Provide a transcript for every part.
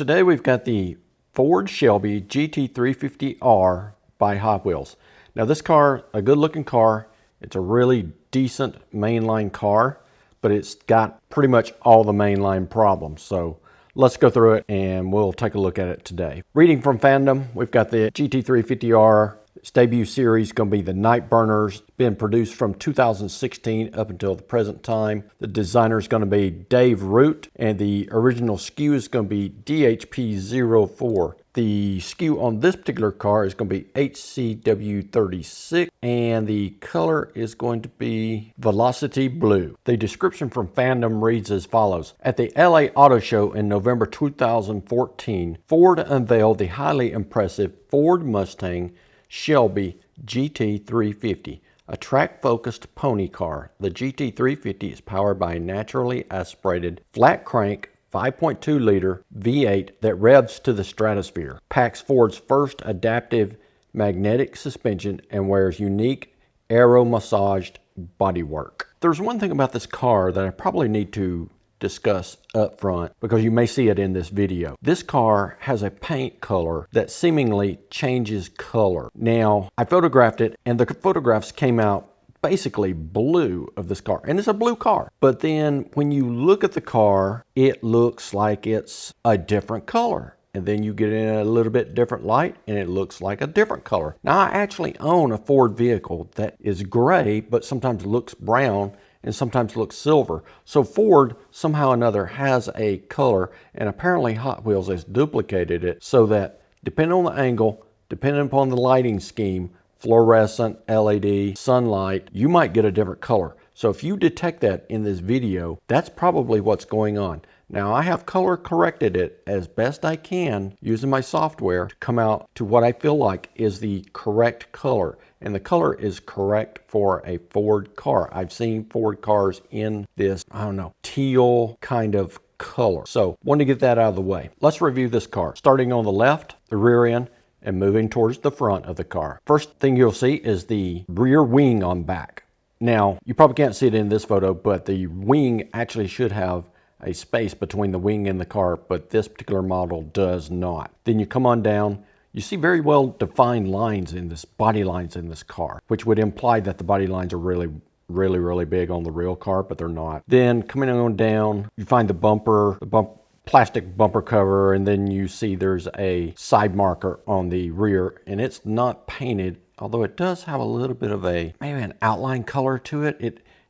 Today we've got the Ford Shelby GT350R by Hot Wheels. Now this car, a good looking car, it's a really decent mainline car, but it's got pretty much all the mainline problems. So let's go through it and we'll take a look at it today. Reading from Fandom, we've got the GT350R. Its debut series is going to be the Night Burners. Been produced from 2016 up until the present time. The designer is going to be Dave Root, and the original SKU is going to be DHP04. The SKU on this particular car is going to be HCW36, and the color is going to be Velocity Blue. The description from Fandom reads as follows. At the LA Auto Show in November 2014, Ford unveiled the highly impressive Ford Mustang Shelby GT350, a track-focused pony car. The GT350 is powered by a naturally aspirated flat crank 5.2-liter V8 that revs to the stratosphere, packs Ford's first adaptive magnetic suspension, and wears unique aero-massaged bodywork. There's one thing about this car that I probably need to discuss up front because you may see it in this video. This car has a paint color that seemingly changes color. Now, I photographed it and the photographs came out basically blue of this car, and it's a blue car. But then when you look at the car, it looks like it's a different color. And then you get in a little bit different light and it looks like a different color. Now, I actually own a Ford vehicle that is gray, but sometimes looks brown and sometimes looks silver. So Ford somehow or another has a color, and apparently Hot Wheels has duplicated it so that depending on the angle, depending upon the lighting scheme, fluorescent, LED, sunlight, you might get a different color. So if you detect that in this video, that's probably what's going on. Now, I have color corrected it as best I can using my software to come out to what I feel like is the correct color. And the color is correct for a Ford car. I've seen Ford cars in this, I don't know, teal kind of color. So, wanted to get that out of the way. Let's review this car. Starting on the left, the rear end, and moving towards the front of the car. First thing you'll see is the rear wing on back. Now, you probably can't see it in this photo, but the wing actually should have a space between the wing and the car, but this particular model does not. Then you come on down, you see very well defined lines in this, body lines in this car, which would imply that the body lines are really big on the real car, but they're not. Then coming on down, you find the plastic bumper cover, and then you see there's a side marker on the rear, and it's not painted, although it does have a little bit of maybe an outline color to it.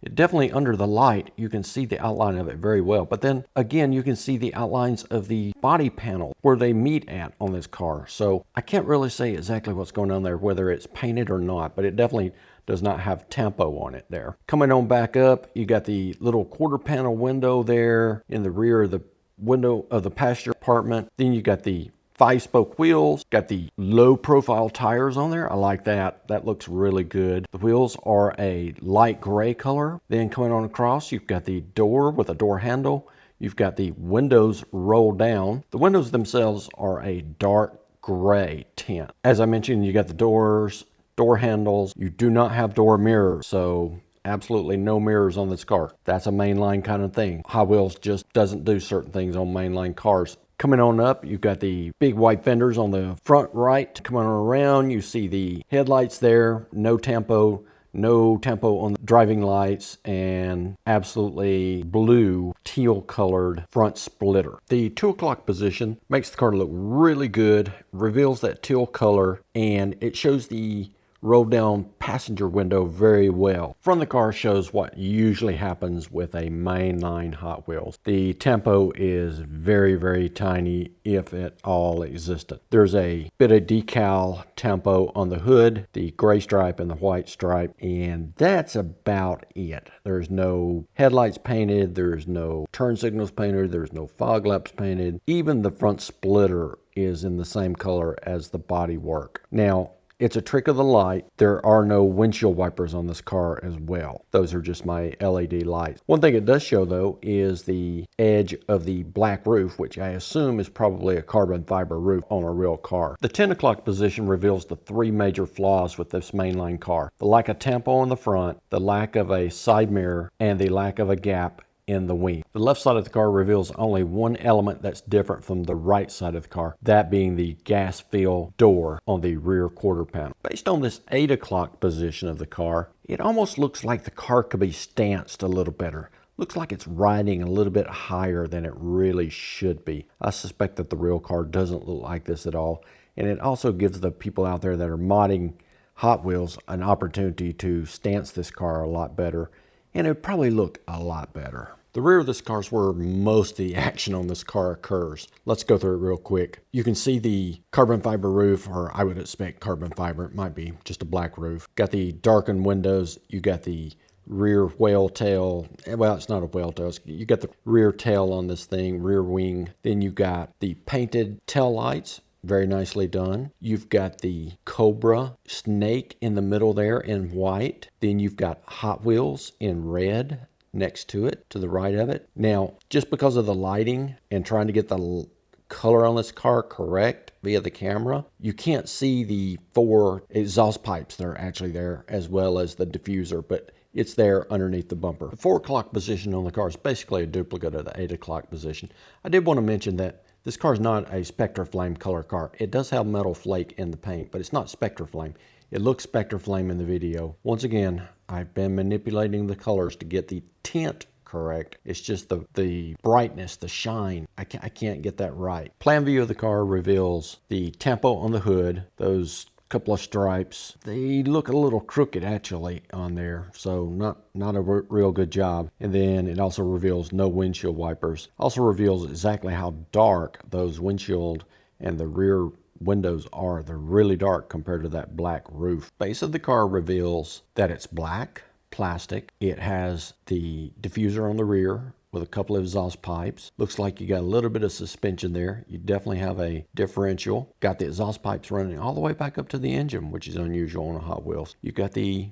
It definitely, under the light, you can see the outline of it very well. But then again, you can see the outlines of the body panel where they meet at on this car. So I can't really say exactly what's going on there, whether it's painted or not, but it definitely does not have tempo on it there. Coming on back up, you got the little quarter panel window there in the rear of the window of the passenger compartment. Then you got the 5-spoke wheels, got the low profile tires on there. I like that. That looks really good. The wheels are a light gray color. Then coming on across, you've got the door with a door handle. You've got the windows rolled down. The windows themselves are a dark gray tint. As I mentioned, you got the doors, door handles. You do not have door mirrors, so absolutely no mirrors on this car. That's a mainline kind of thing. Hot Wheels just doesn't do certain things on mainline cars. Coming on up, you've got the big white fenders on the front right. Coming on around, you see the headlights there. No tempo on the driving lights, and absolutely blue teal colored front splitter. The 2 o'clock position makes the car look really good, reveals that teal color, and it shows the roll down passenger window very well. Front of the car shows what usually happens with a mainline Hot Wheels. The tempo is very tiny, if at all existent. There's a bit of decal tempo on the hood, the gray stripe and the white stripe, and that's about it. There's no headlights painted, there's no turn signals painted, there's no fog lamps painted. Even the front splitter is in the same color as the body work. Now, it's a trick of the light. There are no windshield wipers on this car as well. Those are just my LED lights. One thing it does show, though, is the edge of the black roof, which I assume is probably a carbon fiber roof on a real car. The 10 o'clock position reveals the 3 major flaws with this mainline car. The lack of tempo on the front, the lack of a side mirror, and the lack of a gap in the wing. The left side of the car reveals only one element that's different from the right side of the car, that being the gas fill door on the rear quarter panel. Based on this 8 o'clock position of the car, it almost looks like the car could be stanced a little better. Looks like it's riding a little bit higher than it really should be. I suspect that the real car doesn't look like this at all. And it also gives the people out there that are modding Hot Wheels an opportunity to stance this car a lot better. And it would probably look a lot better. The rear of this car is where most of the action on this car occurs. Let's go through it real quick. You can see the carbon fiber roof, or I would expect carbon fiber. It might be just a black roof. Got the darkened windows. You got the rear whale tail. Well, it's not a whale tail. You got the rear tail on this thing, rear wing. Then you got the painted tail lights. Very nicely done. You've got the Cobra snake in the middle there in white. Then you've got Hot Wheels in red next to it, to the right of it. Now, just because of the lighting and trying to get the color on this car correct via the camera, you can't see the 4 exhaust pipes that are actually there, as well as the diffuser, but it's there underneath the bumper. The 4 o'clock position on the car is basically a duplicate of the 8 o'clock position. I did want to mention that this car is not a Spectre Flame color car. It does have metal flake in the paint, but it's not Spectre Flame. It looks Spectre Flame in the video. Once again, I've been manipulating the colors to get the tint correct. It's just the brightness, the shine. I can't get that right. Plan view of the car reveals the tempo on the hood, those couple of stripes. They look a little crooked actually on there, so not a real good job. And then it also reveals no windshield wipers. Also reveals exactly how dark those windshield and the rear windows are. They're really dark compared to that black roof. Base of the car reveals that it's black plastic. It has the diffuser on the rear with a couple of exhaust pipes. Looks like you got a little bit of suspension there. You definitely have a differential. Got the exhaust pipes running all the way back up to the engine, which is unusual on a Hot Wheels. You got the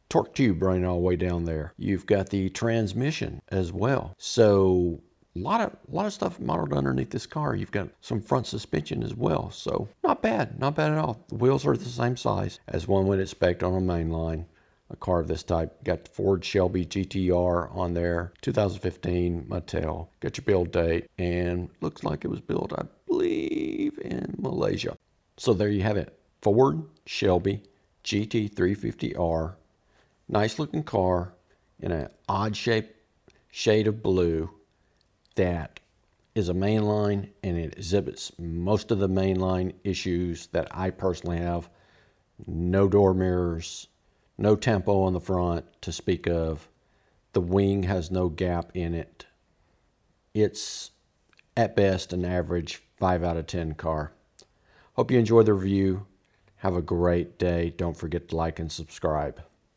torque tube running all the way down there. You've got the transmission as well. So a lot of stuff modeled underneath this car. You've got some front suspension as well. So not bad at all. The wheels are the same size as one would expect on a mainline. A car of this type. Got the Ford Shelby GT350R on there, 2015 Mattel. Got your build date, and looks like it was built, I believe, in Malaysia. So there you have it. Ford Shelby GT350R. Nice looking car in an odd shaped shade of blue that is a mainline, and it exhibits most of the mainline issues that I personally have. No door mirrors, no tempo on the front to speak of. The wing has no gap in it. It's at best an average 5 out of 10 car. Hope you enjoyed the review. Have a great day. Don't forget to like and subscribe.